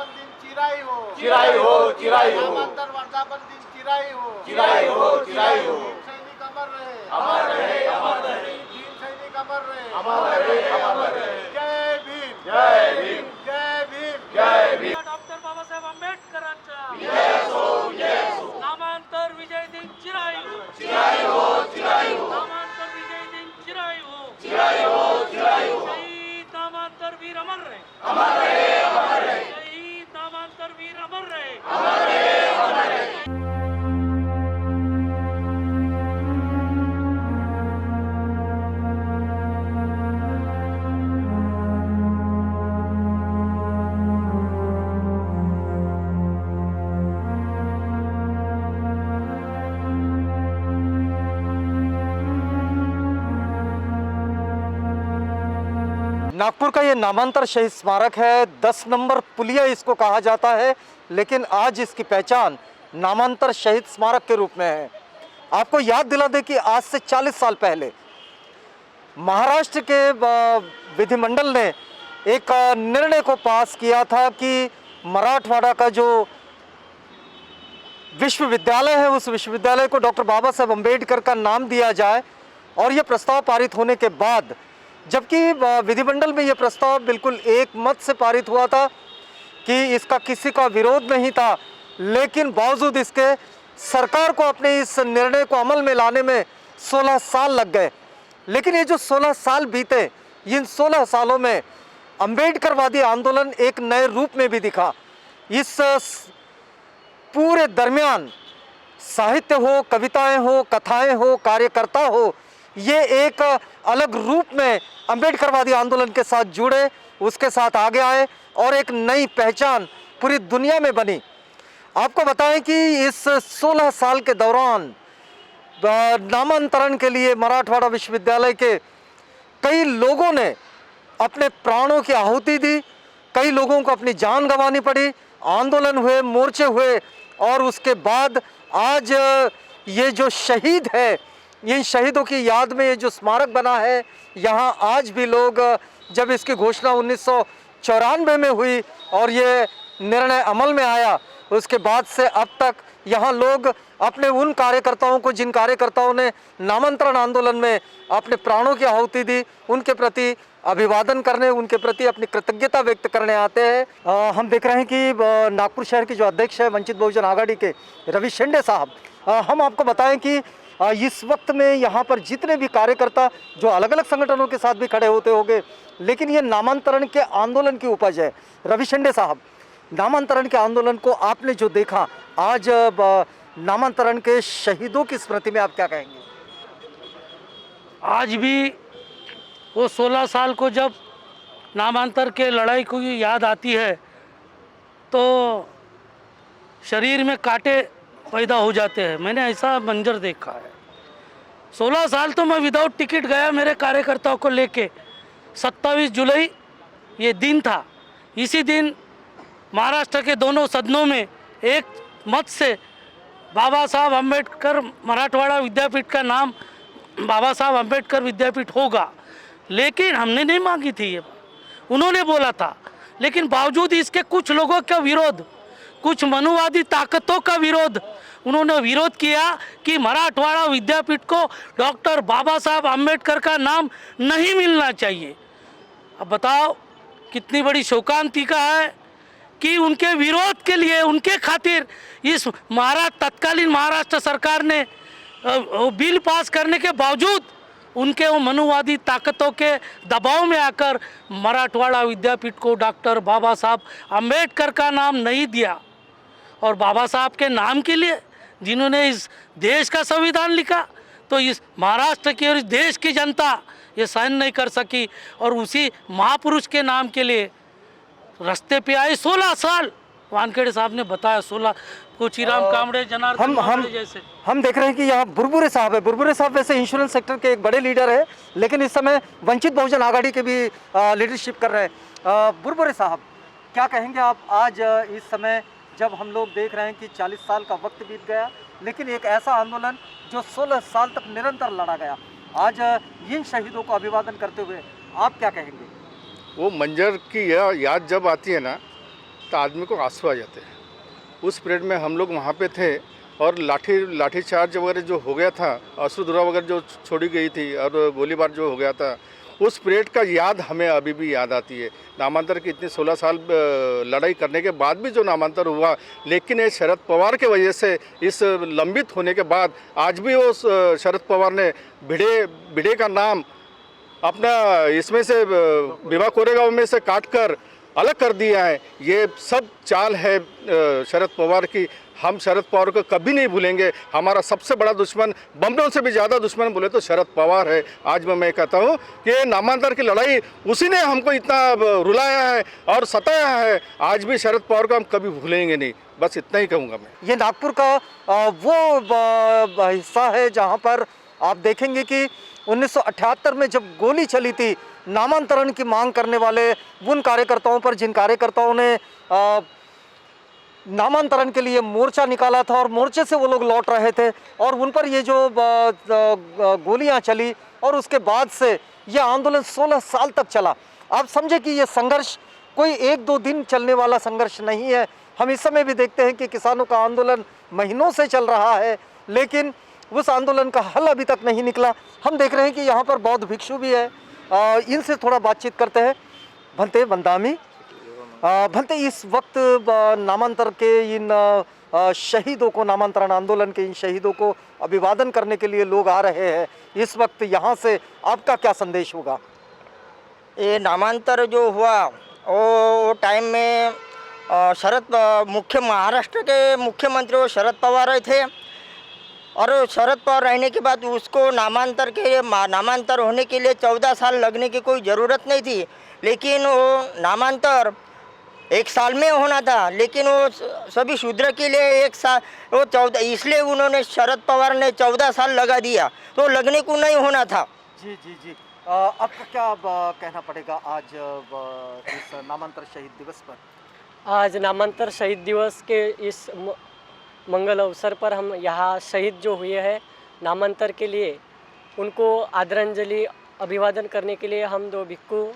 वर्धापन दिन चिराई हो, चिराई हो, चिराई हो, नामांतर वर्धापन दिन चिराई हो, चिराई हो, चिराई हो, भीम सैनिक अमर रहे, अमर रहे, अमर रहे, भीम सैनिक अमर रहे, अमर रहे, अमर रहे। जय भीम, जय भीम, जय भीम, जय भीम। डॉक्टर बाबासाहेब आंबेडकरांचा Yes, oh, yes, oh. नामांतर विजय दिन चिरायू, चिराई हो, चिराई हो, नामांतर विजय दिन चिरायू, चिराई हो, चिराई हो, शहीद नामांतर वीर अमर रहे, अमर रहे, अमर रहे, शहीद नामांतर वीर अमर रहे, अमर रहे, अमर रहे। नागपुर का ये नामांतर शहीद स्मारक है। 10 नंबर पुलिया इसको कहा जाता है, लेकिन आज इसकी पहचान नामांतर शहीद स्मारक के रूप में है। आपको याद दिला दें कि आज से 40 साल पहले महाराष्ट्र के विधिमंडल ने एक निर्णय को पास किया था कि मराठवाड़ा का जो विश्वविद्यालय है, उस विश्वविद्यालय को डॉक्टर बाबा साहेब अम्बेडकर का नाम दिया जाए। और ये प्रस्ताव पारित होने के बाद, जबकि विधिमंडल में यह प्रस्ताव बिल्कुल एक मत से पारित हुआ था कि इसका किसी का विरोध नहीं था, लेकिन बावजूद इसके सरकार को अपने इस निर्णय को अमल में लाने में 16 साल लग गए। लेकिन ये जो 16 साल बीते, इन 16 सालों में अम्बेडकरवादी आंदोलन एक नए रूप में भी दिखा। इस पूरे दरमियान साहित्य हो, कविताएं हो, कथाएं हो, कार्यकर्ता हो, ये एक अलग रूप में अम्बेडकरवादी आंदोलन के साथ जुड़े, उसके साथ आगे आए और एक नई पहचान पूरी दुनिया में बनी। आपको बताएं कि इस 16 साल के दौरान नामांतरण के लिए मराठवाड़ा विश्वविद्यालय के कई लोगों ने अपने प्राणों की आहुति दी, कई लोगों को अपनी जान गंवानी पड़ी, आंदोलन हुए, मोर्चे हुए, और उसके बाद आज ये जो शहीद है, इन शहीदों की याद में ये जो स्मारक बना है, यहाँ आज भी लोग, जब इसकी घोषणा 1994 में हुई और ये निर्णय अमल में आया, उसके बाद से अब तक यहाँ लोग अपने उन कार्यकर्ताओं को, जिन कार्यकर्ताओं ने नामांतरण आंदोलन में अपने प्राणों की आहुति दी, उनके प्रति अभिवादन करने, उनके प्रति अपनी कृतज्ञता व्यक्त करने आते हैं। हम देख रहे हैं कि नागपुर शहर के जो अध्यक्ष है वंचित बहुजन आघाड़ी के रवि शेंडे साहब, हम आपको बताएं कि इस वक्त में यहाँ पर जितने भी कार्यकर्ता जो अलग अलग संगठनों के साथ भी खड़े होते होंगे, लेकिन ये नामांतरण के आंदोलन की उपज है। रवि शेंडे साहब, नामांतरण के आंदोलन को आपने जो देखा, आज नामांतरण के शहीदों की स्मृति में आप क्या कहेंगे? आज भी वो 16 साल को जब नामांतर के लड़ाई को याद आती है तो शरीर में कांटे पैदा हो जाते हैं। मैंने ऐसा मंजर देखा है। 16 साल तो मैं विदाउट टिकट गया मेरे कार्यकर्ताओं को लेके। 27 जुलाई ये दिन था। इसी दिन महाराष्ट्र के दोनों सदनों में एक मत से बाबा साहब अम्बेडकर मराठवाड़ा विद्यापीठ का नाम बाबा साहब अम्बेडकर विद्यापीठ होगा। लेकिन हमने नहीं मांगी थी ये, उन्होंने बोला था। लेकिन बावजूद इसके कुछ लोगों का विरोध, कुछ मनुवादी ताकतों का विरोध, उन्होंने विरोध किया कि मराठवाड़ा विद्यापीठ को डॉक्टर बाबा साहब अम्बेडकर का नाम नहीं मिलना चाहिए। अब बताओ कितनी बड़ी शोकांतिका है कि उनके विरोध के लिए, उनके खातिर इस तत्कालीन महाराष्ट्र सरकार ने बिल पास करने के बावजूद उनके वो मनुवादी ताकतों के दबाव में आकर मराठवाड़ा विद्यापीठ को डॉक्टर बाबा साहब अम्बेडकर का नाम नहीं दिया। और बाबा साहब के नाम के लिए जिन्होंने इस देश का संविधान लिखा, तो इस महाराष्ट्र की और इस देश की जनता ये सहन नहीं कर सकी और उसी महापुरुष के नाम के लिए रास्ते पे आए। 16 साल वानखेड़े साहब ने बताया, 16 कोचीराम कामड़े, जनार्दन कामड़े जैसे। हम देख रहे हैं कि यहाँ बुरबुरे साहब है। बुरबुरे साहब वैसे इंश्योरेंस सेक्टर के एक बड़े लीडर है, लेकिन इस समय वंचित बहुजन आघाड़ी के भी लीडरशिप कर रहे हैं। बुरबुरे साहब, क्या कहेंगे आप? आज इस समय जब हम लोग देख रहे हैं कि 40 साल का वक्त बीत गया, लेकिन एक ऐसा आंदोलन जो 16 साल तक निरंतर लड़ा गया, आज इन शहीदों को अभिवादन करते हुए आप क्या कहेंगे? वो मंजर की याद जब आती है ना, तो आदमी को आंसू आ जाते हैं। उस परेड में हम लोग वहाँ पे थे और लाठी चार्ज वगैरह जो हो गया था, अश्रुधुरा वगैरह जो छोड़ी गई थी और गोलीबार जो हो गया था, उस परेड का याद हमें अभी भी याद आती है। नामांतर की इतनी 16 साल लड़ाई करने के बाद भी जो नामांतर हुआ, लेकिन ये शरद पवार के वजह से इस लंबित होने के बाद आज भी वो शरद पवार ने भिड़े का नाम अपना इसमें से भीमा कोरेगांव में से काट कर अलग कर दिया है। ये सब चाल है शरद पवार की। हम शरद पवार को कभी नहीं भूलेंगे। हमारा सबसे बड़ा दुश्मन, बमनों से भी ज़्यादा दुश्मन बोले तो शरद पवार है। आज मैं कहता हूँ कि नामांतर की लड़ाई उसी ने हमको इतना रुलाया है और सताया है। आज भी शरद पवार को हम कभी भूलेंगे नहीं। बस इतना ही कहूँगा मैं। ये नागपुर का वो हिस्सा है जहाँ पर आप देखेंगे कि 1978 में जब गोली चली थी, नामांतरण की मांग करने वाले उन कार्यकर्ताओं पर, जिन कार्यकर्ताओं ने नामांतरण के लिए मोर्चा निकाला था और मोर्चे से वो लोग लौट रहे थे और उन पर ये जो गोलियां चली और उसके बाद से ये आंदोलन 16 साल तक चला। आप समझे कि ये संघर्ष कोई 1-2 दिन चलने वाला संघर्ष नहीं है। हम इस समय भी देखते हैं कि किसानों का आंदोलन महीनों से चल रहा है, लेकिन उस आंदोलन का हल अभी तक नहीं निकला। हम देख रहे हैं कि यहाँ पर बौद्ध भिक्षु भी है, इनसे थोड़ा बातचीत करते हैं। भंते बंदामी भंते, इस वक्त नामांतर के इन शहीदों को, नामांतरण आंदोलन के इन शहीदों को अभिवादन करने के लिए लोग आ रहे हैं। इस वक्त यहाँ से आपका क्या संदेश होगा? ये नामांतर जो हुआ वो टाइम में महाराष्ट्र के मुख्यमंत्री वो शरद पवार थे और शरद पवार रहने के बाद उसको नामांतर होने के लिए 14 साल लगने की कोई ज़रूरत नहीं थी, लेकिन वो नामांतर 1 साल में होना था, लेकिन वो सभी शूद्र के लिए 1 साल, वो 14, इसलिए उन्होंने शरद पवार ने 14 साल लगा दिया, तो लगने को नहीं होना था। जी जी जी, आपका क्या कहना पड़ेगा आज इस नामांतर शहीद दिवस पर? आज नामांतर शहीद दिवस के इस मंगल अवसर पर हम यहाँ शहीद जो हुए हैं नामांतर के लिए, उनको आदरांजलि अभिवादन करने के लिए हम 2 भिक्खु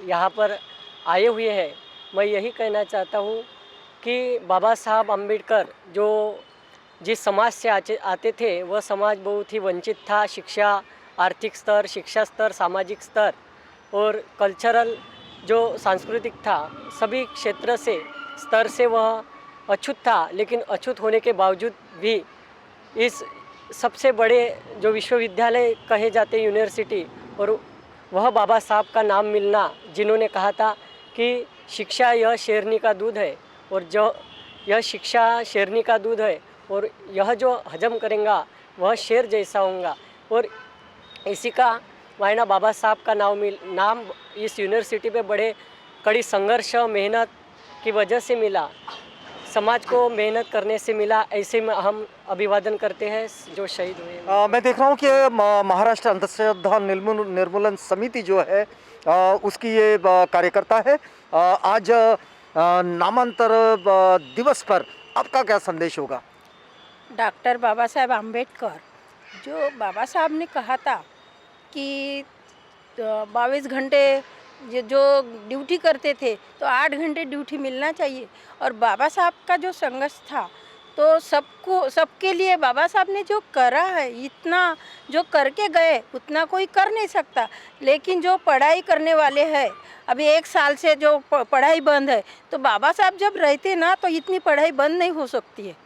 यहाँ पर आए हुए हैं। मैं यही कहना चाहता हूँ कि बाबा साहब अम्बेडकर जो जिस समाज से आते थे, वह समाज बहुत ही वंचित था। शिक्षा, आर्थिक स्तर, शिक्षा स्तर, सामाजिक स्तर और कल्चरल जो सांस्कृतिक था, सभी क्षेत्र से स्तर से वह अछूत था। लेकिन अछूत होने के बावजूद भी इस सबसे बड़े जो विश्वविद्यालय कहे जाते यूनिवर्सिटी, और वह बाबा साहब का नाम मिलना, जिन्होंने कहा था कि शिक्षा यह शेरनी का दूध है और जो यह शिक्षा शेरनी का दूध है और यह जो हजम करेगा वह शेर जैसा होगा। और इसी का मायना बाबा साहब का नाम इस यूनिवर्सिटी पे बड़े कड़ी संघर्ष, मेहनत की वजह से मिला, समाज को मेहनत करने से मिला। ऐसे में हम अभिवादन करते हैं जो शहीद हुए। मैं देख रहा हूँ कि महाराष्ट्र अंधश्रद्धा निर्मूलन समिति जो है उसकी ये कार्यकर्ता है। आज नामांतर दिवस पर आपका क्या संदेश होगा? डॉक्टर बाबा साहेब आम्बेडकर, जो बाबा साहब ने कहा था कि 22 घंटे जो ड्यूटी करते थे तो 8 घंटे ड्यूटी मिलना चाहिए, और बाबा साहब का जो संघर्ष था तो सबके लिए बाबा साहब ने जो करा है, इतना जो करके गए उतना कोई कर नहीं सकता। लेकिन जो पढ़ाई करने वाले हैं, अभी 1 साल से जो पढ़ाई बंद है, तो बाबा साहब जब रहते ना तो इतनी पढ़ाई बंद नहीं हो सकती है।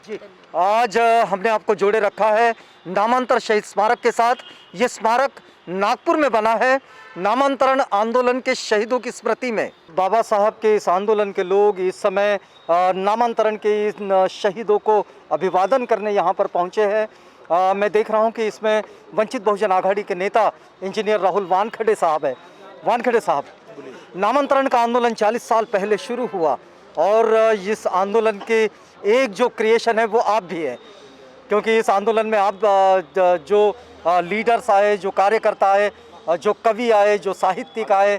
जी, आज हमने आपको जोड़े रखा है नामांतर शहीद स्मारक के साथ। ये स्मारक नागपुर में बना है नामांतरण आंदोलन के शहीदों की स्मृति में। बाबा साहब के इस आंदोलन के लोग इस समय नामांतरण के इन शहीदों को अभिवादन करने यहाँ पर पहुँचे हैं। मैं देख रहा हूँ कि इसमें वंचित बहुजन आघाड़ी के नेता इंजीनियर राहुल वानखेड़े साहब है। वानखेड़े साहब, नामांतरण का आंदोलन 40 साल पहले शुरू हुआ और इस आंदोलन के एक जो क्रिएशन है वो आप भी है, क्योंकि इस आंदोलन में आप जो लीडर्स आए, जो कार्यकर्ता आए, जो कवि आए, जो साहित्यिक आए,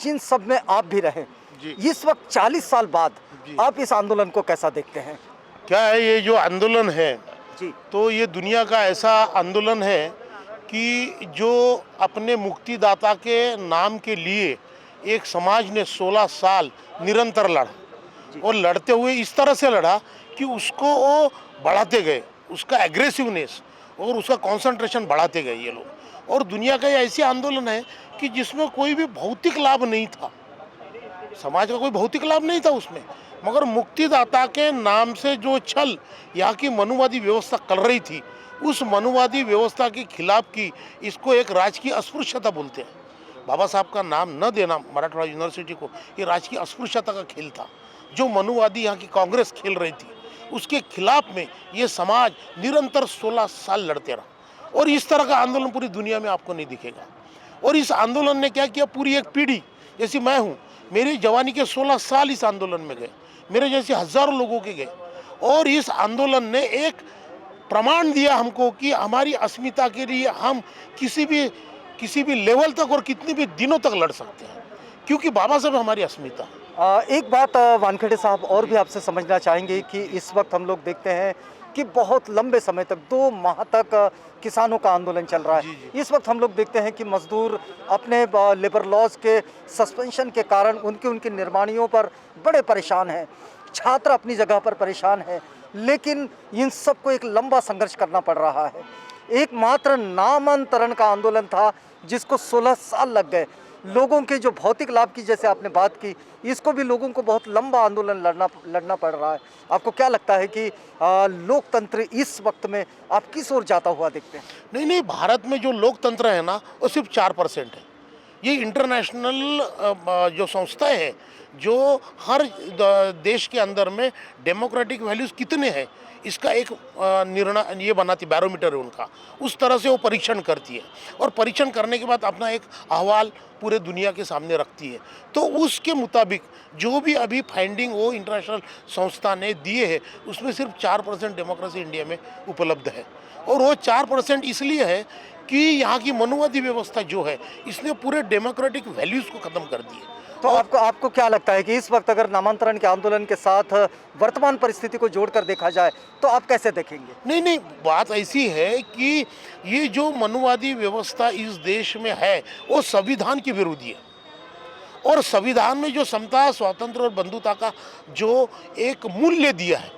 इन सब में आप भी रहे। इस वक्त 40 साल बाद आप इस आंदोलन को कैसा देखते हैं? क्या है ये जो आंदोलन है जी, तो ये दुनिया का ऐसा आंदोलन है कि जो अपने मुक्तिदाता के नाम के लिए एक समाज ने 16 साल निरंतर लड़ा, और लड़ते हुए इस तरह से लड़ा कि उसको वो बढ़ाते गए, उसका एग्रेसिवनेस और उसका कंसंट्रेशन बढ़ाते गए ये लोग। और दुनिया का ये ऐसी आंदोलन है कि जिसमें कोई भी भौतिक लाभ नहीं था, समाज का कोई भौतिक लाभ नहीं था उसमें, मगर मुक्तिदाता के नाम से जो छल यहाँ की मनुवादी व्यवस्था कर रही थी, उस मनुवादी व्यवस्था के खिलाफ की इसको एक राजकीय अस्पृश्यता बोलते हैं। बाबा साहब का नाम न देना मराठवाड़ा यूनिवर्सिटी को, ये राजकीय अस्पृश्यता का खेल था। जो मनुवादी यहाँ की कांग्रेस खेल रही थी, उसके खिलाफ में ये समाज निरंतर 16 साल लड़ते रहा। और इस तरह का आंदोलन पूरी दुनिया में आपको नहीं दिखेगा। और इस आंदोलन ने क्या किया, पूरी एक पीढ़ी, जैसी मैं हूँ, मेरी जवानी के 16 साल इस आंदोलन में गए, मेरे जैसे हजारों लोगों के गए। और इस आंदोलन ने एक प्रमाण दिया हमको कि हमारी अस्मिता के लिए हम किसी भी लेवल तक और कितने भी दिनों तक लड़ सकते हैं, क्योंकि बाबा साहब हमारी अस्मिता है। एक बात वानखेड़े साहब और भी आपसे समझना चाहेंगे कि इस वक्त हम लोग देखते हैं कि बहुत लंबे समय तक 2 माह तक किसानों का आंदोलन चल रहा है। इस वक्त हम लोग देखते हैं कि मजदूर अपने लेबर लॉज के सस्पेंशन के कारण उनकी निर्माणियों पर बड़े परेशान हैं, छात्र अपनी जगह पर परेशान हैं, लेकिन इन सबको एक लंबा संघर्ष करना पड़ रहा है। एकमात्र नामांतरण का आंदोलन था जिसको 16 साल लग गए। लोगों के जो भौतिक लाभ की जैसे आपने बात की, इसको भी लोगों को बहुत लंबा आंदोलन लड़ना पड़ रहा है। आपको क्या लगता है कि लोकतंत्र इस वक्त में आप किस ओर जाता हुआ देखते हैं? नहीं, भारत में जो लोकतंत्र है ना, वो सिर्फ 4% है। ये इंटरनेशनल जो संस्थाएं हैं, जो हर देश के अंदर में डेमोक्रेटिक वैल्यूज़ कितने हैं, इसका एक निर्णय ये बनाती, बैरोमीटर है उनका, उस तरह से वो परीक्षण करती है। और परीक्षण करने के बाद अपना एक अहवाल पूरे दुनिया के सामने रखती है। तो उसके मुताबिक जो भी अभी फाइंडिंग वो इंटरनेशनल संस्था ने दिए है, उसमें सिर्फ 4% डेमोक्रेसी इंडिया में उपलब्ध है। और वो 4% इसलिए है कि यहाँ की मनुवादी व्यवस्था जो है, इसने पूरे डेमोक्रेटिक वैल्यूज़ को ख़त्म कर दिए। तो आपको क्या लगता है कि इस वक्त अगर नामांतरण के आंदोलन के साथ वर्तमान परिस्थिति को जोड़कर देखा जाए तो आप कैसे देखेंगे? नहीं, बात ऐसी है कि ये जो मनुवादी व्यवस्था इस देश में है, वो संविधान के विरोधी है। और संविधान में जो समता, स्वातंत्र और बंधुता का जो एक मूल्य दिया है,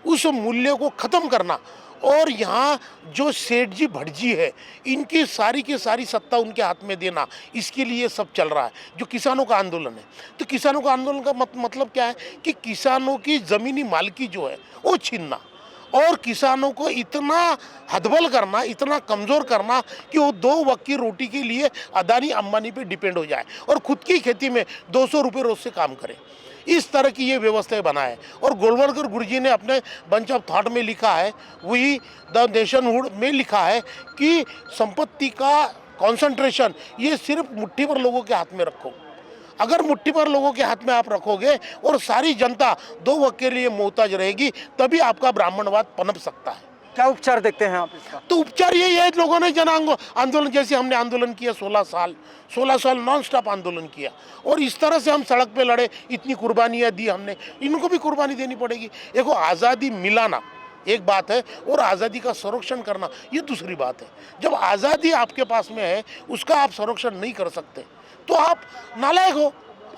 उस मूल्य को ख़त्म करना, और यहाँ जो सेठ जी भटजी है, इनकी सारी की सारी सत्ता उनके हाथ में देना, इसके लिए सब चल रहा है। जो किसानों का आंदोलन है, तो किसानों का आंदोलन का मतलब क्या है कि किसानों की ज़मीनी मालिकी जो है वो छीनना, और किसानों को इतना हदबल करना, इतना कमज़ोर करना कि वो 2 वक्त की रोटी के लिए अदानी अंबानी पे डिपेंड हो जाए और ख़ुद की खेती में 200 रुपये रोज़ से काम करे। इस तरह की ये व्यवस्थाएं बनाए। और गोलवलकर गुरुजी ने अपने बंच ऑफ थॉट में लिखा है, वही द नेशनहुड में लिखा है कि संपत्ति का कंसंट्रेशन ये सिर्फ मुट्ठी भर लोगों के हाथ में रखो। अगर मुट्ठी भर लोगों के हाथ में आप रखोगे और सारी जनता 2 वक्त के लिए मोहताज रहेगी, तभी आपका ब्राह्मणवाद पनप सकता है। क्या उपचार देखते हैं आप इसका? तो उपचार यही है, लोगों ने जन आंदोलन, जैसे हमने आंदोलन किया 16 साल नॉन स्टॉप आंदोलन किया, और इस तरह से हम सड़क पे लड़े, इतनी कुर्बानियाँ दी हमने, इनको भी कुर्बानी देनी पड़ेगी। देखो, आज़ादी मिलाना एक बात है और आज़ादी का संरक्षण करना ये दूसरी बात है। जब आज़ादी आपके पास में है, उसका आप संरक्षण नहीं कर सकते तो आप नालायक हो।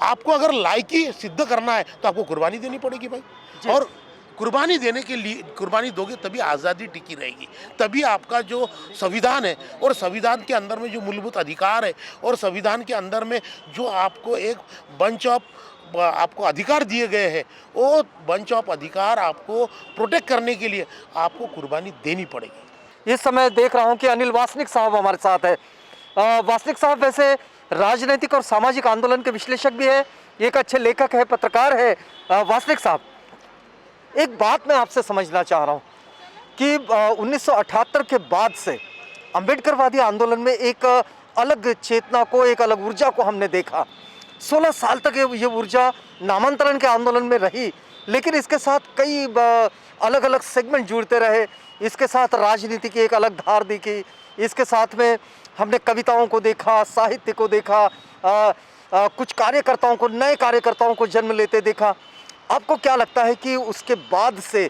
आपको अगर लायकी सिद्ध करना है तो आपको कुर्बानी देनी पड़ेगी भाई, और कुर्बानी देने के लिए, कुर्बानी दोगे तभी आज़ादी टिकी रहेगी, तभी आपका जो संविधान है और संविधान के अंदर में जो मूलभूत अधिकार है और संविधान के अंदर में जो आपको एक बंच ऑफ आपको अधिकार दिए गए हैं, वो बंच ऑफ अधिकार आपको प्रोटेक्ट करने के लिए आपको कुर्बानी देनी पड़ेगी। इस समय देख रहा हूं कि अनिल वासनिक साहब हमारे साथ है। वासनिक साहब वैसे राजनीतिक और सामाजिक आंदोलन के विश्लेषक भी है, एक अच्छे लेखक है, पत्रकार है। वासनिक साहब, एक बात मैं आपसे समझना चाह रहा हूँ कि 1978 के बाद से अम्बेडकरवादी आंदोलन में एक अलग चेतना को, एक अलग ऊर्जा को हमने देखा। 16 साल तक ये ऊर्जा नामांतरण के आंदोलन में रही, लेकिन इसके साथ कई अलग अलग सेगमेंट जुड़ते रहे। इसके साथ राजनीति की एक अलग धार दिखी, इसके साथ में हमने कविताओं को देखा, साहित्य को देखा, कुछ कार्यकर्ताओं को, नए कार्यकर्ताओं को जन्म लेते देखा। आपको क्या लगता है कि उसके बाद से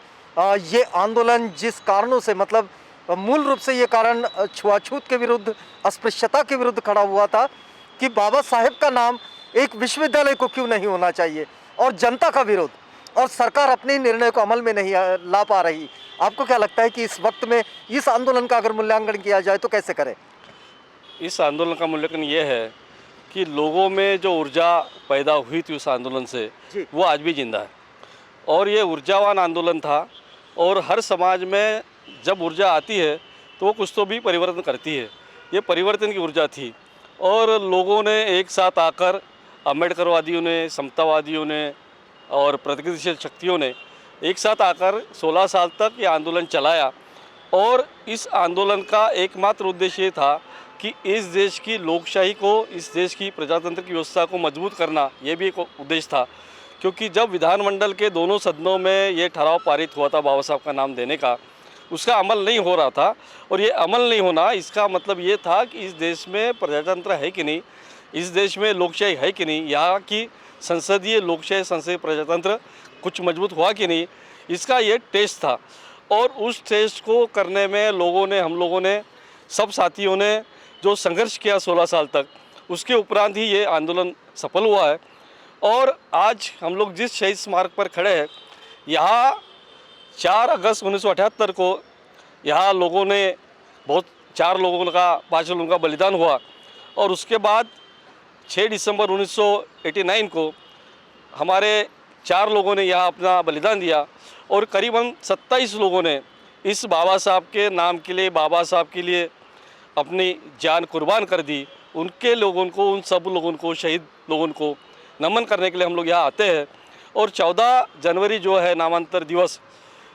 ये आंदोलन जिस कारणों से, मतलब मूल रूप से ये कारण छुआछूत के विरुद्ध, अस्पृश्यता के विरुद्ध खड़ा हुआ था कि बाबा साहेब का नाम एक विश्वविद्यालय को क्यों नहीं होना चाहिए, और जनता का विरोध, और सरकार अपने निर्णय को अमल में नहीं ला पा रही। आपको क्या लगता है कि इस वक्त में इस आंदोलन का अगर मूल्यांकन किया जाए तो कैसे करें? इस आंदोलन का मूल्यांकन ये है कि लोगों में जो ऊर्जा पैदा हुई थी उस आंदोलन से, वो आज भी जिंदा है और ये ऊर्जावान आंदोलन था। और हर समाज में जब ऊर्जा आती है तो वो कुछ तो भी परिवर्तन करती है। ये परिवर्तन की ऊर्जा थी और लोगों ने एक साथ आकर, अम्बेडकरवादियों ने, समतावादियों ने और प्रगतिशील शक्तियों ने एक साथ आकर 16 साल तक ये आंदोलन चलाया। और इस आंदोलन का एकमात्र उद्देश्य ये था कि इस देश की लोकशाही को, इस देश की प्रजातंत्र की व्यवस्था को मजबूत करना, ये भी एक उद्देश्य था। क्योंकि जब विधानमंडल के दोनों सदनों में ये ठराव पारित हुआ था बाबा साहब का नाम देने का, उसका अमल नहीं हो रहा था। और ये अमल नहीं होना, इसका मतलब ये था कि इस देश में प्रजातंत्र है कि नहीं, इस देश में लोकशाही है कि नहीं, यहाँ की संसदीय लोकशाही, संसदीय प्रजातंत्र कुछ मजबूत हुआ कि नहीं, इसका ये टेस्ट था। और उस टेस्ट को करने में हम लोगों ने सब साथियों ने जो संघर्ष किया 16 साल तक, उसके उपरांत ही ये आंदोलन सफल हुआ है। और आज हम लोग जिस शहीद स्मारक पर खड़े हैं, यहाँ 4 अगस्त 1978 को यहाँ लोगों ने 5 लोगों का बलिदान हुआ। और उसके बाद 6 दिसंबर 1989 को हमारे 4 लोगों ने यहाँ अपना बलिदान दिया और करीबन 27 लोगों ने इस बाबा साहब के नाम के लिए, बाबा साहब के लिए अपनी जान कुर्बान कर दी। उनके लोगों को, उन सब लोगों को, शहीद लोगों को नमन करने के लिए हम लोग यहाँ आते हैं। और 14 जनवरी जो है नामांतर दिवस,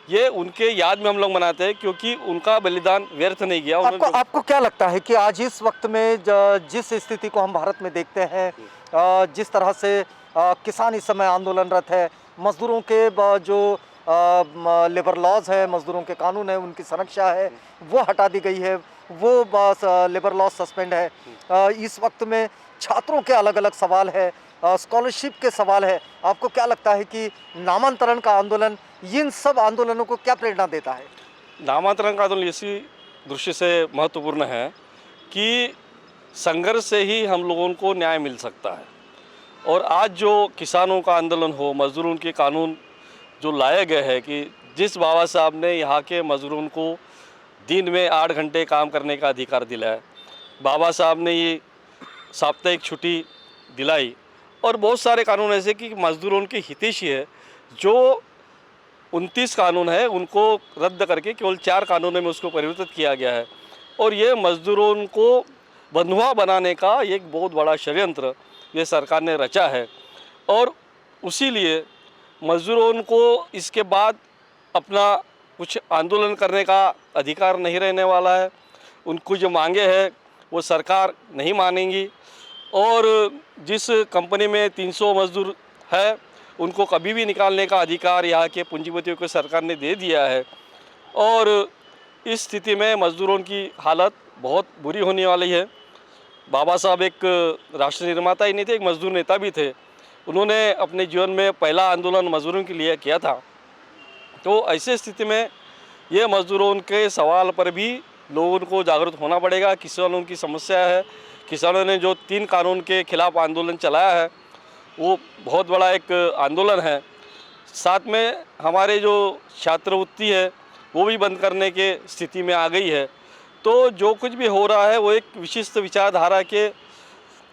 ये उनके याद में हम लोग मनाते हैं क्योंकि उनका बलिदान व्यर्थ नहीं गया। आपको क्या लगता है कि आज इस वक्त में जिस स्थिति को हम भारत में देखते हैं, जिस तरह से किसान इस समय आंदोलनरत है, मजदूरों के जो लेबर लॉज है, मजदूरों के कानून है, उनकी संरक्षा है वो हटा दी गई है, वो लेबर लॉज सस्पेंड है। इस वक्त में छात्रों के अलग अलग सवाल है, स्कॉलरशिप के सवाल है। आपको क्या लगता है कि नामांतरण का आंदोलन इन सब आंदोलनों को क्या प्रेरणा देता है? नामांतरण का आंदोलन इसी दृष्टि से महत्वपूर्ण है कि संघर्ष से ही हम लोगों को न्याय मिल सकता है। और आज जो किसानों का आंदोलन हो, मजदूरों के कानून जो लाए गए हैं कि जिस बाबा साहब ने यहाँ के मजदूरों को दिन में 8 घंटे काम करने का अधिकार दिलाया, बाबा साहब ने ये साप्ताहिक छुट्टी दिलाई और बहुत सारे कानून ऐसे कि मजदूरों के हितैषी है। जो 29 कानून है उनको रद्द करके केवल 4 कानूनों में उसको परिवर्तित किया गया है। और ये मजदूरों को बंधुआ बनाने का एक बहुत बड़ा षड्यंत्र ये सरकार ने रचा है। और उसी लिए मजदूरों को इसके बाद अपना कुछ आंदोलन करने का अधिकार नहीं रहने वाला है। उनको जो मांगे हैं वो सरकार नहीं मानेंगी। और जिस कंपनी में 300 मजदूर है उनको कभी भी निकालने का अधिकार यहाँ के पूंजीपतियों को सरकार ने दे दिया है। और इस स्थिति में मजदूरों की हालत बहुत बुरी होने वाली है। बाबा साहब एक राष्ट्र निर्माता ही नहीं थे, एक मजदूर नेता भी थे। उन्होंने अपने जीवन में पहला आंदोलन मजदूरों के लिए किया था। तो ऐसे स्थिति में ये मजदूरों के सवाल पर भी लोगों को जागरूक होना पड़ेगा। किसानों की समस्या है, किसानों ने जो 3 कानून के खिलाफ आंदोलन चलाया है वो बहुत बड़ा एक आंदोलन है। साथ में हमारे जो छात्रवृत्ति है वो भी बंद करने के स्थिति में आ गई है। तो जो कुछ भी हो रहा है वो एक विशिष्ट विचारधारा के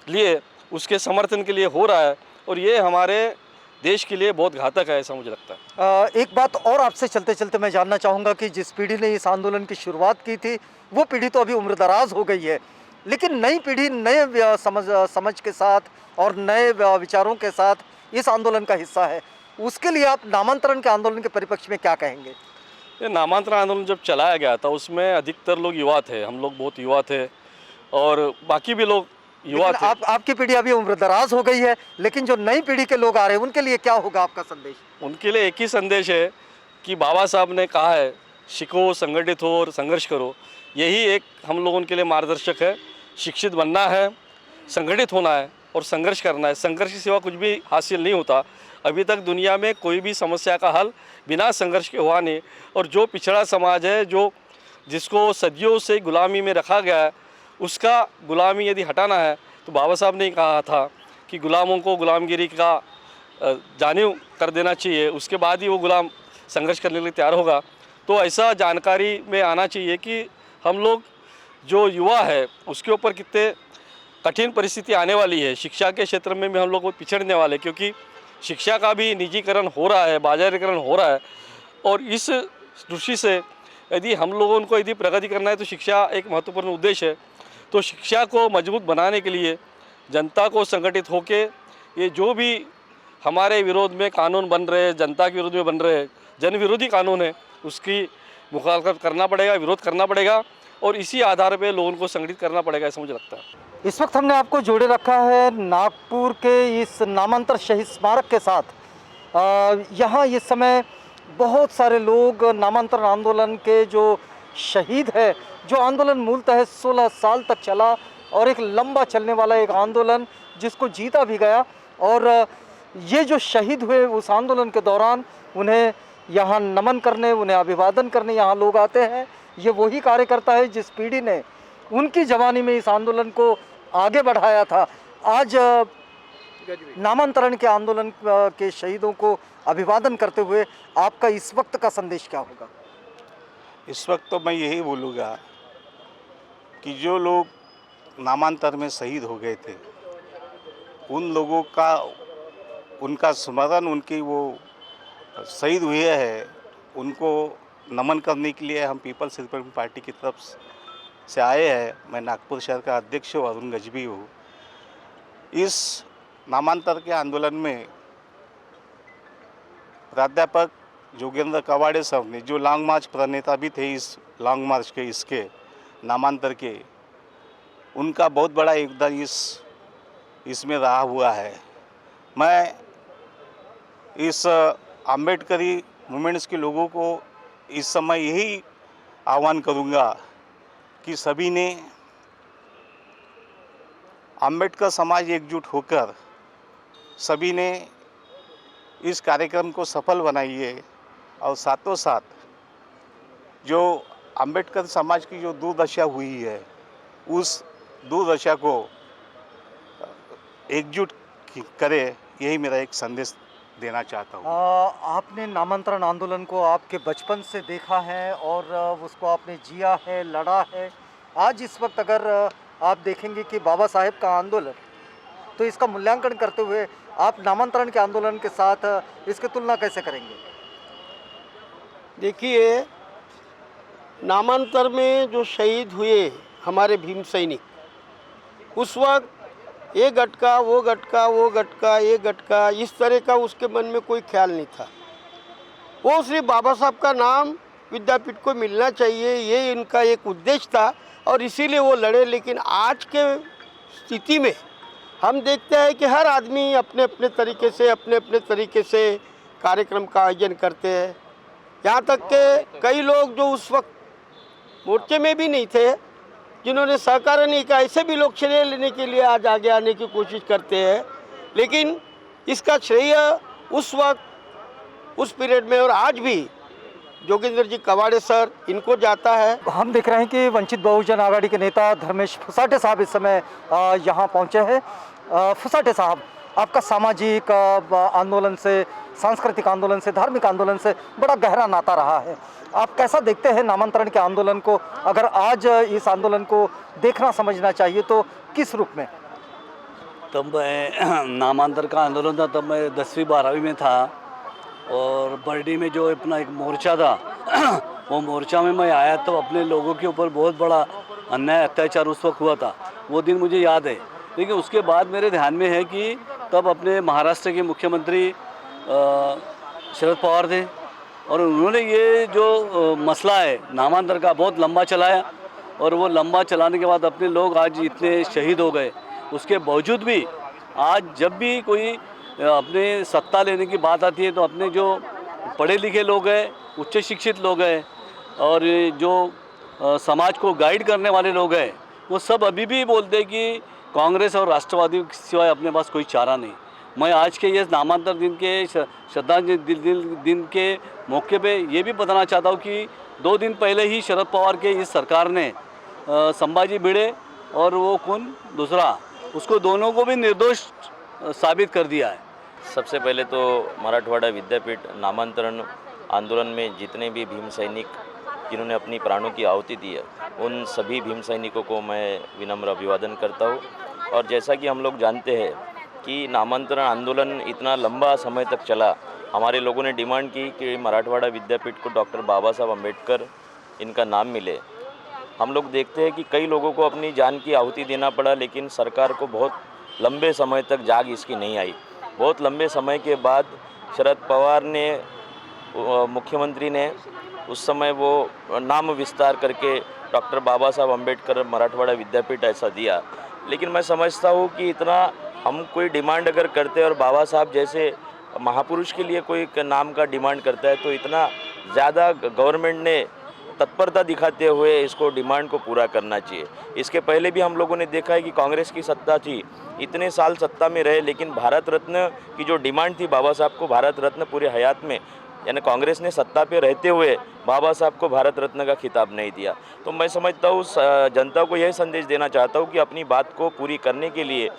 लिए, उसके समर्थन के लिए हो रहा है और ये हमारे देश के लिए बहुत घातक है, ऐसा मुझे लगता है। एक बात और आपसे चलते चलते मैं जानना चाहूँगा कि जिस पीढ़ी ने इस आंदोलन की शुरुआत की थी वो पीढ़ी तो अभी उम्रदराज हो गई है, लेकिन नई पीढ़ी नए समझ के साथ और नए विचारों के साथ इस आंदोलन का हिस्सा है। उसके लिए आप नामांतरण के आंदोलन के परिप्रेक्ष्य में क्या कहेंगे? ये नामांतरण आंदोलन जब चलाया गया था उसमें अधिकतर लोग युवा थे, हम लोग बहुत युवा थे और बाकी भी लोग युवा थे। आपकी पीढ़ी अभी उम्रदराज हो गई है, लेकिन जो नई पीढ़ी के लोग आ रहे हैं उनके लिए क्या होगा आपका संदेश? उनके लिए एक ही संदेश है कि बाबा साहब ने कहा है सीखो, संगठित हो और संघर्ष करो। यही एक हम लोगों के लिए मार्गदर्शक है। शिक्षित बनना है, संगठित होना है और संघर्ष करना है। संघर्ष के सिवा कुछ भी हासिल नहीं होता। अभी तक दुनिया में कोई भी समस्या का हल बिना संघर्ष के हुआ नहीं। और जो पिछड़ा समाज है, जो जिसको सदियों से गुलामी में रखा गया है, उसका गुलामी यदि हटाना है तो बाबा साहब ने कहा था कि गुलामों को गुलामगिरी का जानिब कर देना चाहिए, उसके बाद ही वो गुलाम संघर्ष करने के लिए तैयार होगा। तो ऐसा जानकारी में आना चाहिए कि हम लोग जो युवा है उसके ऊपर कितने कठिन परिस्थिति आने वाली है। शिक्षा के क्षेत्र में भी हम लोग पिछड़ने वाले, क्योंकि शिक्षा का भी निजीकरण हो रहा है, बाजारीकरण हो रहा है। और इस दृष्टि से यदि हम लोगों को यदि प्रगति करना है तो शिक्षा एक महत्वपूर्ण उद्देश्य है। तो शिक्षा को मजबूत बनाने के लिए जनता को संगठित होके ये जो भी हमारे विरोध में कानून बन रहे हैं, जनता के विरोध में बन रहे हैं, जन विरोधी कानून है, उसकी मुखालफत करना पड़ेगा, विरोध करना पड़ेगा और इसी आधार पे लोगों को संगठित करना पड़ेगा, ऐसा मुझे लगता है। इस वक्त हमने आपको जोड़े रखा है नागपुर के इस नामांतर शहीद स्मारक के साथ। यहाँ इस समय बहुत सारे लोग नामांतरण आंदोलन के जो शहीद है, जो आंदोलन मूलतः 16 साल तक चला और एक लंबा चलने वाला एक आंदोलन जिसको जीता भी गया, और ये जो शहीद हुए उस आंदोलन के दौरान उन्हें यहाँ नमन करने, उन्हें अभिवादन करने यहाँ लोग आते हैं। ये वही कार्यकर्ता है जिस पीढ़ी ने उनकी जवानी में इस आंदोलन को आगे बढ़ाया था। आज नामांतरण के आंदोलन के शहीदों को अभिवादन करते हुए आपका इस वक्त का संदेश क्या होगा? इस वक्त तो मैं यही बोलूँगा कि जो लोग नामांतर में शहीद हो गए थे उन लोगों का, उनका स्मरण, उनकी वो शहीद हुए हैं, उनको नमन करने के लिए हम पीपल्स रिपब्लिकन पार्टी की तरफ से आए हैं। मैं नागपुर शहर का अध्यक्ष अरुण गजबी हूँ। इस नामांतर के आंदोलन में प्राध्यापक जोगेंद्र कवाड़े साहब ने, जो लॉन्ग मार्च प्रणेता भी थे इस लॉन्ग मार्च के, इसके नामांतर के, उनका बहुत बड़ा योगदान इसमें रहा हुआ है। मैं इस आम्बेडकरी मूवमेंट्स के लोगों को इस समय यही आह्वान करूंगा कि सभी ने आम्बेडकर समाज एकजुट होकर सभी ने इस कार्यक्रम को सफल बनाइए और साथों साथ जो आम्बेडकर समाज की जो दुर्दशा हुई है उस दुर्दशा को एकजुट करे, यही मेरा एक संदेश देना चाहता हूँ। आपने नामांतरण आंदोलन को आपके बचपन से देखा है और उसको आपने जिया है, लड़ा है। आज इस वक्त अगर आप देखेंगे कि बाबा साहेब का आंदोलन, तो इसका मूल्यांकन करते हुए आप नामांतरण के आंदोलन के साथ इसकी तुलना कैसे करेंगे? देखिए, नामांतर में जो शहीद हुए हमारे भीम सैनिक, उस वक्त ये गटका, वो गटका, वो गटका, ये गटका, इस तरह का उसके मन में कोई ख्याल नहीं था। वो सिर्फ बाबा साहब का नाम विद्यापीठ को मिलना चाहिए, ये इनका एक उद्देश्य था और इसीलिए वो लड़े। लेकिन आज के स्थिति में हम देखते हैं कि हर आदमी अपने अपने तरीके से कार्यक्रम का आयोजन करते हैं। यहाँ तक कि कई लोग जो उस वक्त मोर्चे में भी नहीं थे, जिन्होंने सहकार नहीं किया, ऐसे भी लोग श्रेय लेने के लिए आज आगे आने की कोशिश करते हैं। लेकिन इसका श्रेय उस वक्त, उस पीरियड में और आज भी जोगेंद्र जी कवाड़े सर, इनको जाता है। हम देख रहे हैं कि वंचित बहुजन आघाड़ी के नेता धर्मेश फुसाटे साहब इस समय यहाँ पहुँचे हैं। फुसाटे साहब, आपका सामाजिक आंदोलन से, सांस्कृतिक आंदोलन से, धार्मिक आंदोलन से बड़ा गहरा नाता रहा है। आप कैसा देखते हैं नामांतरण के आंदोलन को? अगर आज इस आंदोलन को देखना समझना चाहिए तो किस रूप में? तब मैं नामांतर का आंदोलन था, तब मैं 10वीं 12वीं में था और बर्डी में जो अपना एक मोर्चा था वो मोर्चा में मैं आया तो अपने लोगों के ऊपर बहुत बड़ा अन्याय अत्याचार उस वक्त हुआ था। वो दिन मुझे याद है। लेकिन उसके बाद मेरे ध्यान में है कि तब अपने महाराष्ट्र के मुख्यमंत्री शरद पवार थे और उन्होंने ये जो मसला है नामांतर का बहुत लंबा चलाया और वो लंबा चलाने के बाद अपने लोग आज इतने शहीद हो गए। उसके बावजूद भी आज जब भी कोई अपने सत्ता लेने की बात आती है तो अपने जो पढ़े लिखे लोग हैं, उच्च शिक्षित लोग हैं और जो समाज को गाइड करने वाले लोग हैं, वो सब अभी भी बोलते हैं कि कांग्रेस और राष्ट्रवादी के सिवाय अपने पास कोई चारा नहीं। मैं आज के ये नामांतर दिन के श्रद्धांजलि दिन के मौके पे ये भी बताना चाहता हूँ कि 2 दिन पहले ही शरद पवार के इस सरकार ने संभाजी भिड़े और वो कौन दूसरा, उसको दोनों को भी निर्दोष साबित कर दिया है। सबसे पहले तो मराठवाड़ा विद्यापीठ नामांतरण आंदोलन में जितने भी भीम सैनिक जिन्होंने अपनी प्राणों की आहुति दी है, उन सभी भीम सैनिकों को मैं विनम्र अभिवादन करता हूँ। और जैसा कि हम लोग जानते हैं कि नामांतरण आंदोलन इतना लंबा समय तक चला, हमारे लोगों ने डिमांड की कि मराठवाड़ा विद्यापीठ को डॉक्टर बाबा साहब अम्बेडकर इनका नाम मिले। हम लोग देखते हैं कि कई लोगों को अपनी जान की आहुति देना पड़ा, लेकिन सरकार को बहुत लंबे समय तक जाग इसकी नहीं आई। बहुत लंबे समय के बाद शरद पवार ने, मुख्यमंत्री ने, उस समय वो नाम विस्तार करके डॉक्टर बाबा साहब अम्बेडकर मराठवाड़ा विद्यापीठ ऐसा दिया। लेकिन मैं समझता हूँ कि इतना हम कोई डिमांड अगर करते हैं और बाबा साहब जैसे महापुरुष के लिए कोई नाम का डिमांड करता है, तो इतना ज़्यादा गवर्नमेंट ने तत्परता दिखाते हुए इसको डिमांड को पूरा करना चाहिए। इसके पहले भी हम लोगों ने देखा है कि कांग्रेस की सत्ता थी, इतने साल सत्ता में रहे, लेकिन भारत रत्न की जो डिमांड थी बाबा साहब को भारत रत्न पूरे हयात में, यानी कांग्रेस ने सत्ता पे रहते हुए बाबा साहब को भारत रत्न का खिताब नहीं दिया। तो मैं समझता हूँ जनता को यह संदेश देना चाहता हूँ कि अपनी बात को पूरी करने के लिए,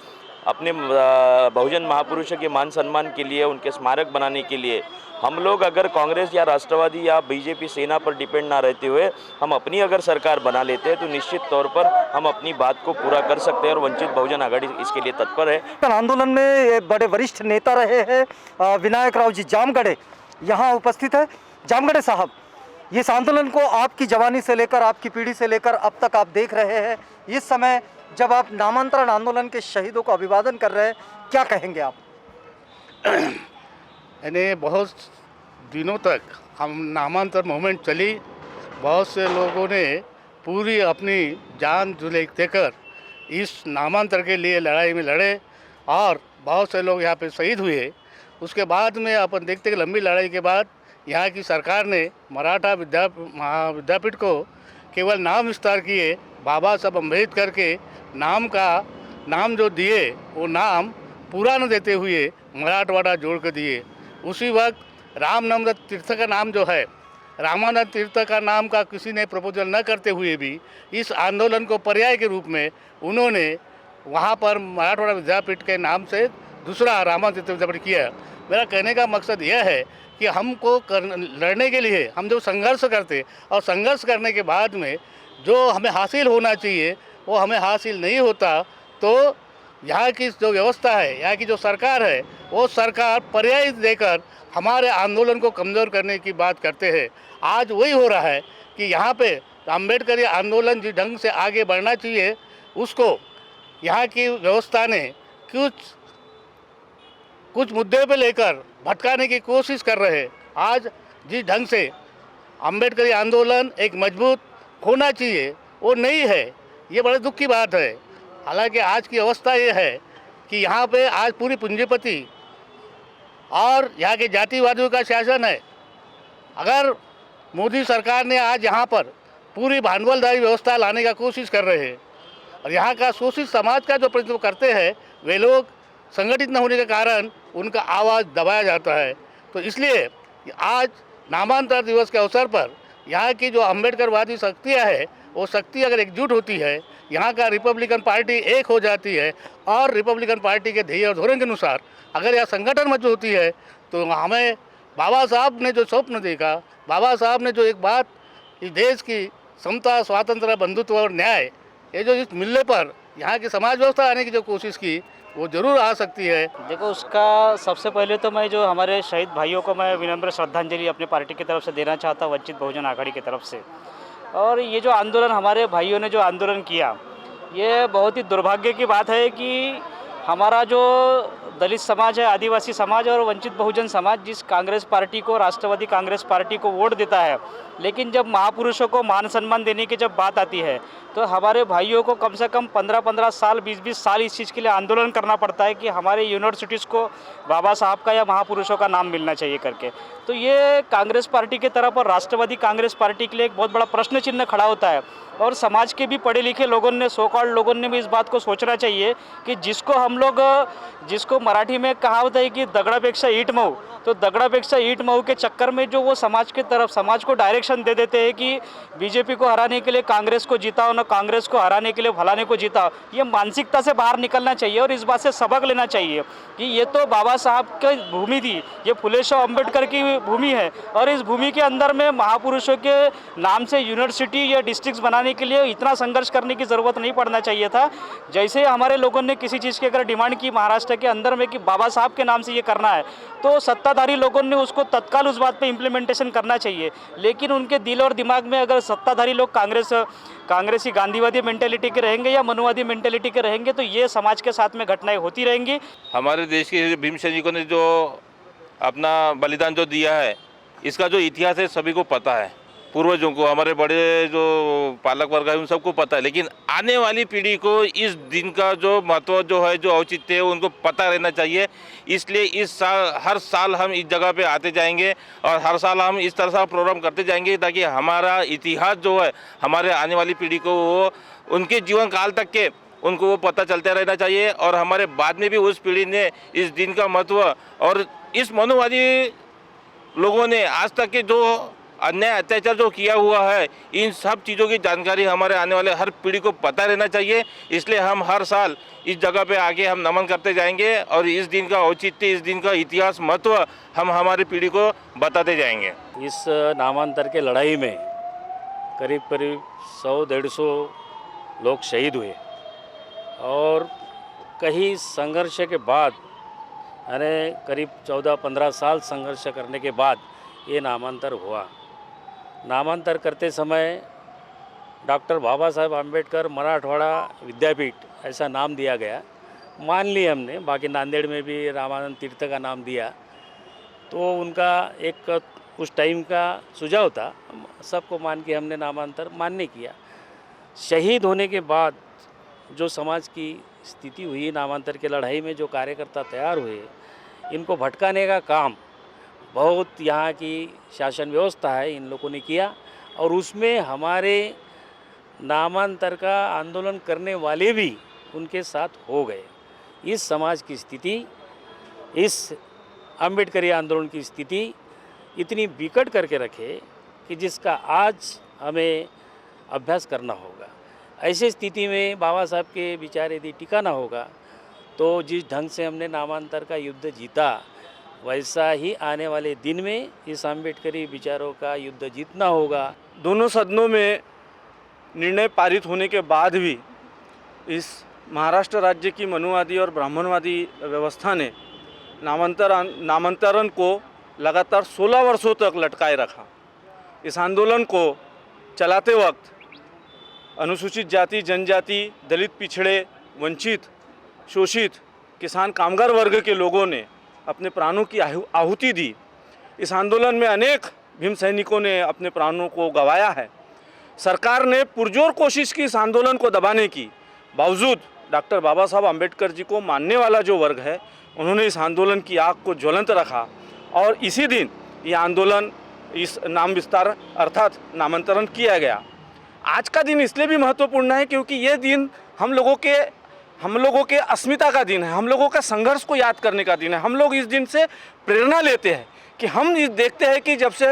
अपने बहुजन महापुरुषों के मान सम्मान के लिए, उनके स्मारक बनाने के लिए हम लोग अगर कांग्रेस या राष्ट्रवादी या बीजेपी सेना पर डिपेंड ना रहते हुए हम अपनी अगर सरकार बना लेते हैं, तो निश्चित तौर पर हम अपनी बात को पूरा कर सकते हैं। और वंचित बहुजन आघाड़ी इसके लिए तत्पर है। आंदोलन में बड़े वरिष्ठ नेता रहे हैं विनायक राव जी जामगढ़े यहाँ उपस्थित है। जामगढ़े साहब, इस आंदोलन को आपकी जवानी से लेकर, आपकी पीढ़ी से लेकर अब तक आप देख रहे हैं। इस समय जब आप नामांतरण आंदोलन के शहीदों को अभिवादन कर रहे हैं, क्या कहेंगे आप? यानी बहुत दिनों तक हम नामांतरण मूवमेंट चली, बहुत से लोगों ने पूरी अपनी जान देकर इस नामांतरण के लिए लड़ाई में लड़े और बहुत से लोग यहाँ पे शहीद हुए। उसके बाद में अपन देखते कि लंबी लड़ाई के बाद यहाँ की सरकार ने मराठा विद्यापीठ को केवल नाम विस्तार किए, बाबा साहब अम्बेडकर के नाम जो दिए वो नाम पूरा न देते हुए मराठवाड़ा जोड़ कर दिए। उसी वक्त रामनंद तीर्थ का नाम जो है, रामानंद तीर्थ का नाम का किसी ने प्रपोजल न करते हुए भी इस आंदोलन को पर्याय के रूप में उन्होंने वहाँ पर मराठवाड़ा विद्यापीठ के नाम से दूसरा रामानंद तीर्थ विद्यापीठ किया। मेरा कहने का मकसद यह है कि हमको लड़ने के लिए हम जो संघर्ष करते और संघर्ष करने के बाद में जो हमें हासिल होना चाहिए वो हमें हासिल नहीं होता, तो यहाँ की जो व्यवस्था है, यहाँ की जो सरकार है, वो सरकार पर्याय देकर हमारे आंदोलन को कमज़ोर करने की बात करते हैं। आज वही हो रहा है कि यहाँ पे अम्बेडकर आंदोलन जिस ढंग से आगे बढ़ना चाहिए उसको यहाँ की व्यवस्था ने कुछ मुद्दे पे लेकर भटकाने की कोशिश कर रहे हैं। आज जिस ढंग से अम्बेडकरी आंदोलन एक मजबूत होना चाहिए वो नहीं है, ये बड़े दुख की बात है। हालांकि आज की अवस्था ये है कि यहाँ पे आज पूरी पूंजीपति और यहाँ के जातिवादियों का शासन है। अगर मोदी सरकार ने आज यहाँ पर पूरी भांडवलदारी व्यवस्था लाने का कोशिश कर रहे हैं और यहाँ का शोषित समाज का जो प्रतिनिधित्व करते हैं वे लोग संगठित न होने के कारण उनका आवाज़ दबाया जाता है। तो इसलिए आज नामांतरण दिवस के अवसर पर यहाँ की जो अम्बेडकरवादी शक्तियाँ है वो शक्ति अगर एकजुट होती है, यहाँ का रिपब्लिकन पार्टी एक हो जाती है और रिपब्लिकन पार्टी के ध्येय और धोरण के अनुसार अगर यह संगठन मजबूत होती है, तो हमें बाबा साहब ने जो स्वप्न देखा, बाबा साहब ने जो एक बात इस देश की समता, स्वातंत्र, बंधुत्व और न्याय, ये जो इस मिलने पर यहाँ की समाज व्यवस्था आने की जो कोशिश की वो ज़रूर आ सकती है। देखो, उसका सबसे पहले तो मैं जो हमारे शहीद भाइयों को मैं विनम्र श्रद्धांजलि अपने पार्टी की तरफ से देना चाहता हूँ, वंचित बहुजन आघाड़ी की तरफ से। और ये जो आंदोलन हमारे भाइयों ने जो आंदोलन किया, ये बहुत ही दुर्भाग्य की बात है कि हमारा जो दलित समाज है, आदिवासी समाज और वंचित बहुजन समाज जिस कांग्रेस पार्टी को, राष्ट्रवादी कांग्रेस पार्टी को वोट देता है, लेकिन जब महापुरुषों को मान सम्मान देने की जब बात आती है तो हमारे भाइयों को कम से कम 15-15 साल, 20-20 साल इस चीज़ के लिए आंदोलन करना पड़ता है कि हमारे यूनिवर्सिटीज़ को बाबा साहब का या महापुरुषों का नाम मिलना चाहिए करके। तो ये कांग्रेस पार्टी की तरफ और राष्ट्रवादी कांग्रेस पार्टी के लिए एक बहुत बड़ा प्रश्न चिन्ह खड़ा होता है। और समाज के भी पढ़े लिखे लोगों ने, सो कॉल्ड लोगों ने भी इस बात को सोचना चाहिए कि जिसको हम हम लोग जिसको मराठी में कहावत है कि दगड़ापेक्षा ईट मऊ, तो दगड़ापेक्षा ईट मऊ के चक्कर में जो वो समाज की तरफ समाज को डायरेक्शन दे देते हैं कि बीजेपी को हराने के लिए कांग्रेस को जीताओ, ना कांग्रेस को हराने के लिए फलाने को जीताओ, ये मानसिकता से बाहर निकलना चाहिए और इस बात से सबक लेना चाहिए कि ये तो बाबा साहब की भूमि थी, ये फुले शाह अम्बेडकर की भूमि है और इस भूमि के अंदर में महापुरुषों के नाम से यूनिवर्सिटी या डिस्ट्रिक्ट बनाने के लिए इतना संघर्ष करने की ज़रूरत नहीं पड़ना चाहिए था। जैसे हमारे लोगों ने किसी चीज़ की अगर डिमांड की महाराष्ट्र के अंदर में कि बाबा साहब के नाम से ये करना है, तो सत्ताधारी लोगों ने उसको तत्काल उस बात पे इम्प्लीमेंटेशन करना चाहिए। लेकिन उनके दिल और दिमाग में अगर सत्ताधारी लोग कांग्रेसी गांधीवादी मेंटेलिटी के रहेंगे या मनुवादी मेंटेलिटी के रहेंगे, तो ये समाज के साथ में घटनाएं होती रहेंगी। हमारे देश के भीम सैनिकों ने जो अपना बलिदान जो दिया है, इसका जो इतिहास है सभी को पता है, पूर्वजों को, हमारे बड़े जो पालक वर्ग है उन सबको पता है। लेकिन आने वाली पीढ़ी को इस दिन का जो महत्व जो है, जो औचित्य है, उनको पता रहना चाहिए। इसलिए इस साल हर साल हम इस जगह पे आते जाएंगे और हर साल हम इस तरह से प्रोग्राम करते जाएंगे ताकि हमारा इतिहास जो है हमारे आने वाली पीढ़ी को वो उनके जीवन काल तक के उनको वो पता चलता रहना चाहिए और हमारे बाद में भी उस पीढ़ी ने इस दिन का महत्व और इस मनुवादी लोगों ने आज तक के जो अन्याय अत्याचार जो किया हुआ है, इन सब चीज़ों की जानकारी हमारे आने वाले हर पीढ़ी को पता रहना चाहिए। इसलिए हम हर साल इस जगह पे आके हम नमन करते जाएंगे और इस दिन का औचित्य, इस दिन का इतिहास, महत्व हम हमारी पीढ़ी को बताते जाएंगे। इस नामांतर के लड़ाई में करीब 100-150 लोग शहीद हुए और कई संघर्ष के बाद, यानी करीब 14-15 साल संघर्ष करने के बाद ये नामांतर हुआ। नामांतर करते समय डॉक्टर बाबा साहेब अम्बेडकर मराठवाड़ा विद्यापीठ ऐसा नाम दिया गया, मान लिया हमने। बाकी नांदेड़ में भी रामानंद तीर्थ का नाम दिया, तो उनका एक उस टाइम का सुझाव था, सबको मान के हमने नामांतर मान्य किया। शहीद होने के बाद जो समाज की स्थिति हुई, नामांतर की लड़ाई में जो कार्यकर्ता तैयार हुए, इनको भटकाने का काम बहुत यहाँ की शासन व्यवस्था है इन लोगों ने किया और उसमें हमारे नामांतर का आंदोलन करने वाले भी उनके साथ हो गए। इस समाज की स्थिति, इस अम्बेडकरी आंदोलन की स्थिति इतनी बिकट करके रखे कि जिसका आज हमें अभ्यास करना होगा। ऐसी स्थिति में बाबा साहब के विचार यदि टिकाना होगा तो जिस ढंग से हमने नामांतर का युद्ध जीता, वैसा ही आने वाले दिन में इस अम्बेडकरी विचारों का युद्ध जीतना होगा। दोनों सदनों में निर्णय पारित होने के बाद भी इस महाराष्ट्र राज्य की मनुवादी और ब्राह्मणवादी व्यवस्था ने नामांतरण को लगातार 16 वर्षों तक लटकाए रखा। इस आंदोलन को चलाते वक्त अनुसूचित जाति, जनजाति, दलित, पिछड़े, वंचित, शोषित, किसान, कामगार वर्ग के लोगों ने अपने प्राणों की आहुति दी। इस आंदोलन में अनेक भीम सैनिकों ने अपने प्राणों को गंवाया है। सरकार ने पुरजोर कोशिश की इस आंदोलन को दबाने की, बावजूद डॉक्टर बाबा साहब अम्बेडकर जी को मानने वाला जो वर्ग है, उन्होंने इस आंदोलन की आग को ज्वलंत रखा और इसी दिन ये आंदोलन, इस नाम विस्तार अर्थात नामांतरण किया गया। आज का दिन इसलिए भी महत्वपूर्ण है क्योंकि ये दिन हम लोगों के अस्मिता का दिन है, हम लोगों का संघर्ष को याद करने का दिन है। हम लोग इस दिन से प्रेरणा लेते हैं कि हम देखते हैं कि जब से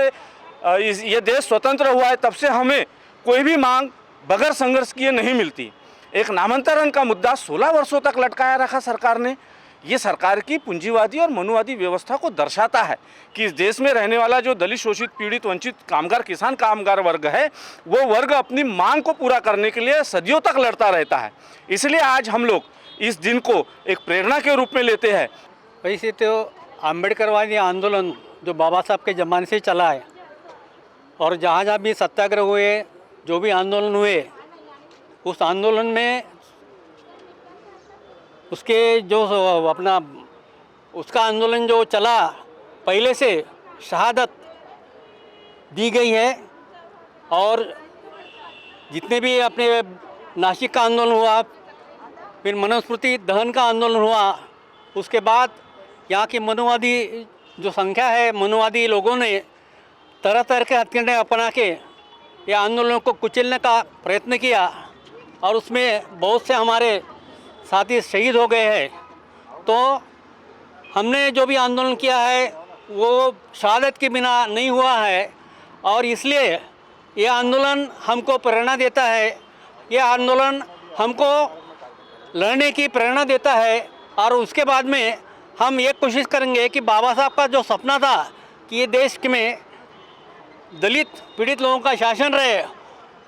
ये देश स्वतंत्र हुआ है तब से हमें कोई भी मांग बगैर संघर्ष किए नहीं मिलती। एक नामांतरण का मुद्दा 16 वर्षों तक लटकाया रखा सरकार ने। ये सरकार की पूंजीवादी और मनुवादी व्यवस्था को दर्शाता है कि इस देश में रहने वाला जो दलित, शोषित, पीड़ित, वंचित, कामगार, किसान, कामगार वर्ग है, वो वर्ग अपनी मांग को पूरा करने के लिए सदियों तक लड़ता रहता है। इसलिए आज हम लोग इस दिन को एक प्रेरणा के रूप में लेते हैं। वैसे तो अम्बेडकरवादी आंदोलन जो बाबा साहब के ज़माने से चला है और जहाँ जहाँ भी सत्याग्रह हुए, जो भी आंदोलन हुए, उस आंदोलन में उसके जो अपना उसका आंदोलन जो चला, पहले से शहादत दी गई है और जितने भी अपने नासिक का आंदोलन हुआ, फिर मनुस्मृति दहन का आंदोलन हुआ, उसके बाद यहाँ की मनुवादी जो संख्या है, मनुवादी लोगों ने तरह तरह के हथकंडे अपना के ये आंदोलन को कुचलने का प्रयत्न किया और उसमें बहुत से हमारे साथी शहीद हो गए हैं। तो हमने जो भी आंदोलन किया है वो शहादत के बिना नहीं हुआ है, और इसलिए ये आंदोलन हमको प्रेरणा देता है, ये आंदोलन हमको लड़ने की प्रेरणा देता है। और उसके बाद में हम ये कोशिश करेंगे कि बाबा साहब का जो सपना था कि ये देश में दलित पीड़ित लोगों का शासन रहे,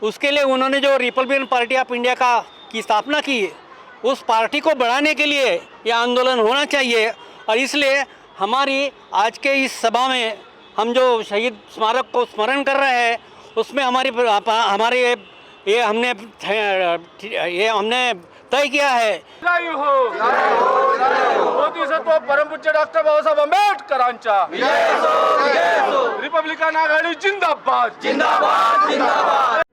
उसके लिए उन्होंने जो रिपब्लिकन पार्टी ऑफ इंडिया की स्थापना की, उस पार्टी को बढ़ाने के लिए ये आंदोलन होना चाहिए। और इसलिए हमारी आज के इस सभा में हम जो शहीद स्मारक को स्मरण कर रहे हैं, उसमें हमारे ये हमने तय किया है। बोधिसत्व परमपूज्य डॉक्टर बाबासाहेब आंबेडकरांच्या रिपब्लिकन आघाडी जिंदाबाद जिंदाबाद जिंदाबाद।